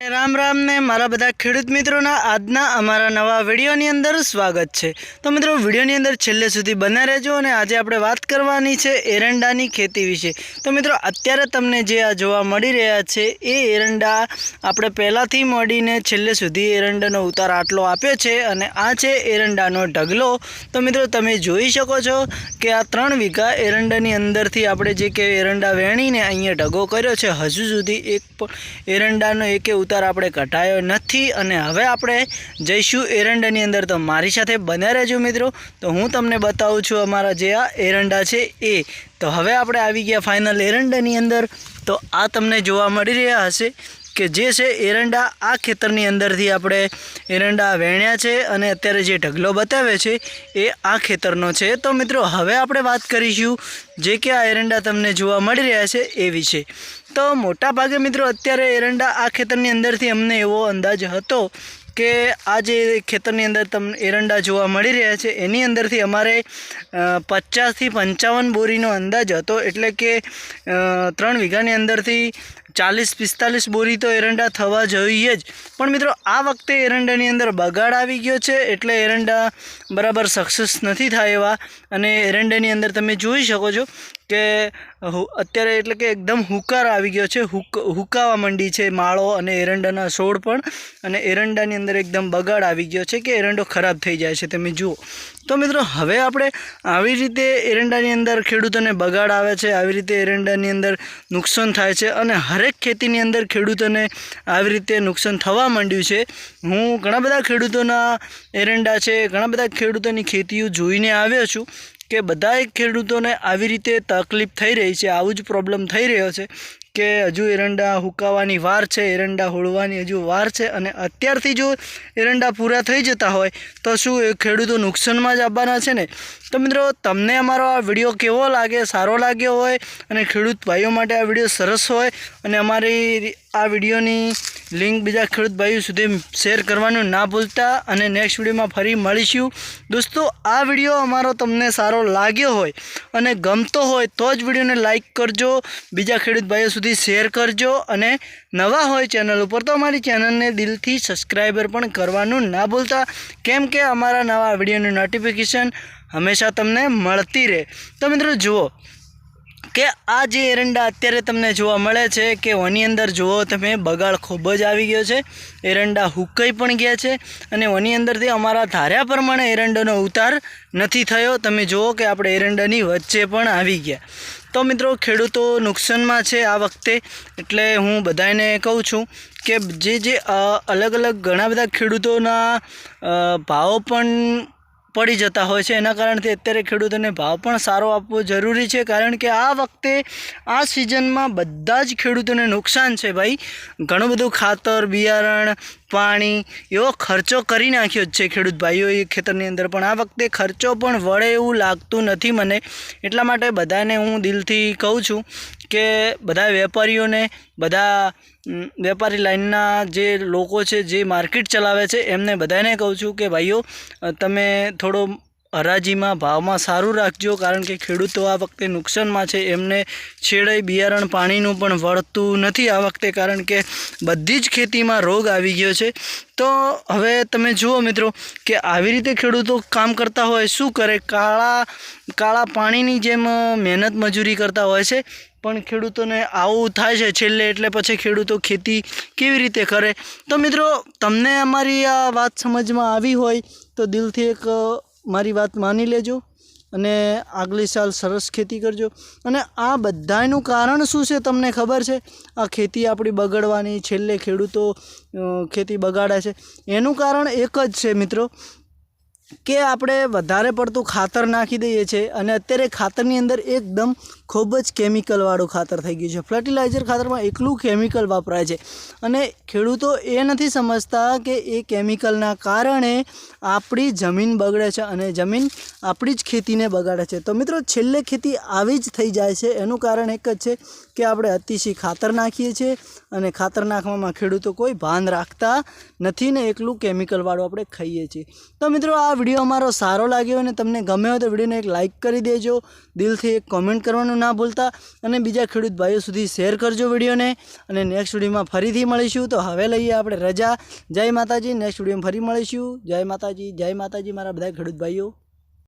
राम राम ने मारा बधा खेडूत मित्रों आजना अमरा नवा विडियोनी अंदर स्वागत है। तो मित्रों विडियोनी अंदर छेल्ले सुधी बना रहेजो अने आजे आपणे वात करवानी छे एरंडानी खेती विषे। तो मित्रों अत्यारे तमने जे आ जोवा मळी रह्या छे ए एरंडा आपणे पहेलाथी मळीने छेल्ले सुधी एरंडानो उतार आटलो आप्यो छे अने आ छे एरंडानो ढगलो। तो मित्रों तमे जोई शको छो के आ 3 वीघा एरंडानी अंदरथी आपणे जे के एरंडा वेणीने अहींया ढगो कर्यो छे हजू सुधी एक एरंडानो एके उतार આપણે કટાયો નથી અને હવે આપણે જઈશું એરંડાની અંદર। તો મારી સાથે બન્યા રહેજો મિત્રો। તો હું તમને બતાવું છું અમારા જે આ એરંડા છે એ। તો હવે આપણે આવી ગયા ફાઇનલ એરંડાની અંદર। તો આ તમને જોવા મળી રહ્યા હશે કે જે છે એરંડા આ ખેતરની અંદરથી આપણે એરંડા વેણ્યા છે અને અત્યારે જે ઢગલો બતાવે છે એ આ ખેતરનો છે। તો મિત્રો હવે આપણે વાત કરીશું જે કે આ એરંડા તમને જોવા મળી રહ્યા છે એ વિશે। तो मोटा भागे मित्रों अत्यारे एरंडा आ खेतरनी अंदरथी अमने एवो अंदाज हतो के आ जे खेतरनी अंदर तमने एरंडा जोवा मळी रह्या छे एनी अंदरथी अमारे 50 થી 55 बोरीनो अंदाज हतो। एटले के 3 वीघानी अंदरथी 40-45 बोरी तो एरंडा थवा जोईए ज। पण मित्रों आ वखते एरंडानी अंदर बगाड़ आवी गयो छे एटले एरंडा बराबर सक्सेस नहीं थाय एवा। अने एरंडानी अंदर तमे जोई शको छो के अत्यारे एटले के एकदम हुकार आवी गयो छे, हुकावा मंडी छे माळो अने एरंडाना छोड़ पण अने एरंडानी अंदर एकदम बगाड़ आवी गयो छे के एरंडो खराब थई जाय छे तमे जुओ। तो मित्रों हवे आपणे आवी रीते एरंडानी अंदर खेडूतोने बगाड़ आवे छे, आवी रीते एरंडानी अंदर नुकसान थाय छे अने हरेक खेतीनी अंदर खेडूतोने आवी रीते नुकसान थवा मांड्युं छे। हूँ घणा बधा खेडूतोना एरंडा छे, घणा बधा खेडूतोनी खेतीओ जोईने आव्यो छुं के बधाय खेडूतोने आवी रीते तकलीफ थई रही छे, आवुं ज प्रॉब्लम थई रह्यो छे के हजू एरंडा हुकावानी वार छे, एरंडा होळवानी हजू वार छे अने अत्यारथी जो एरंडा पूरा थई जता होय तो शुं ए खेडूतो नुकसानमां ज आववाना छे ने। तो मित्रों तमने अमारो आ विडियो केवो लागे, सारो लाग्यो होय अने खेडूत भाईओ माटे आ विडियो सरस होय अने अमारी आ विडियोनी लिंक बीजा खेडूत भाईओ सुधी शेर करवानुं ना भूलता। अने नेक्स्ट विडियोमां फरी मळीशुं। दोस्तों आ विडियो अमारो तमने सारो लाग्यो होय अने गमतो होय तो ज विडियोने लाइक करजो, बीजा खेडूत भाईओ सुधी शेर करजो अने नवा होय चेनल पर तो अमारी चेनलने दिलथी सब्सक्राइबर पण करवानुं ना भूलता, केम के अमारा नवा विडियोनी नोटिफिकेशन हमेशा तमने मळती रहे। तो मित्रों जुओ के आ जे एरंडा अत्यारे तमने जोवा मळे छे के ओनी अंदर जुओ तमे बगाड़ खूब ज आवी गयो छे, एरंडा हुकाई पण गया छे अने ओनी अंदरथी अमारा धार्या प्रमाणे एरंडानो उतार नथी थयो। तमे जुओ के आपणे एरंडानी वच्चे पण आवी गया। तो मित्रों खेडूतो नुकसानमां छे आ वखते, एटले हूँ बधाने कहूँ छूँ के जे अलग अलग घणा बधा खेडूतोना भाव पण पड़ी जता होय छे एना कारणथी अत्यारे खेडूतोने भाव पण सारो आपवो जरूरी छे। कारण के आ वखते आ सीजनमां बधा ज खेडूतोने नुकसान छे भाई। घणुं बधुं खातर, बियारण, पाणी एवो खर्चो करी नाख्यो छे खेडूत भाईओ ए खेतरनी अंदर, पण आ वखते खर्चो पण वळे एवुं लागतुं नथी मने। एटला माटे बधाने हूँ दिलथी कहूँ छूं के बधा वेपारीओने, बधा वेपारी लाइनना जे लोको छे जे मार्केट चलावे छे एमने बधाने कहूँ छूं के भाईओ तमे थोड़ो हराजीमां भावमां सारूं राखजो। कारण के खेडूतो आ वखते नुकसानमां छे, एमने छेड़े बियारण पाणीनुं पण वळતું નથી आ वखते, कारण के बधी ज खेतीमां रोग आवी गयो छे। तो हवे तमे जुओ मित्रों के आवी रीते खेडूतो काम करता होय शुं करे, काळा पाणीनी जेम मेहनत मजूरी करता होय छे पण खेडूतोने आवुं थाय छे छेल्ले, एटले पछी खेडूतो खेती केवी रीते करे। तो मित्रों तमने अमारी आ वात समजमां आवी होय तो दिलथी एक मारी बात मानी लेजो अने आगली साल सरस खेती करजो। अने आ बधायनुं कारण शुं छे तमने खबर छे? आ खेती आपणी बगड़वानी, छेल्ले खेडूतो खेती बगाड़े छे एनुं कारण एक ज छे मित्रों के आपणे वधारे पड़तुं खातर नाखी दईए छे अने अत्यारे खातरनी अंदर एकदम खूब ज केमिकलवाळुं खातर थई गयुं छे। फर्टिलाइजर खातरमां एकलुं केमिकल वापराय छे अने खेडूतो ए नथी समजता के ए केमिकलना कारणे आपणी जमीन बगड़े छे अने जमीन आपणी ज खेतीने बगाड़े छे। तो मित्रों छेल्ले खेती आवी ज थई जाय छे। एनुं कारण एक ज छे के आपणे अतिशय खातर नाखीए छीए अने खातर नाखवामां खेडूतो कोई भान राखता नथी ने एकलुं केमिकलवाळुं आपणे खाईए छीए। तो मित्रों आ વિડીયો અમારો સારો લાગ્યો અને તમને ગમ્યો હોય તો વિડીયોને એક લાઇક કરી દેજો, દિલથી એક કોમેન્ટ કરવાનું ના ભૂલતા અને બીજા ખેડૂત ભાઈઓ સુધી શેર કરજો વિડીયોને. અને નેક્સ્ટ વિડીયોમાં ફરીથી મળીશું. તો હવે લઈએ આપણે રજા. જય માતાજી. નેક્સ્ટ વિડીયોમાં ફરી મળીશું. જય માતાજી, જય માતાજી મારા બધા ખેડૂત ભાઈઓ.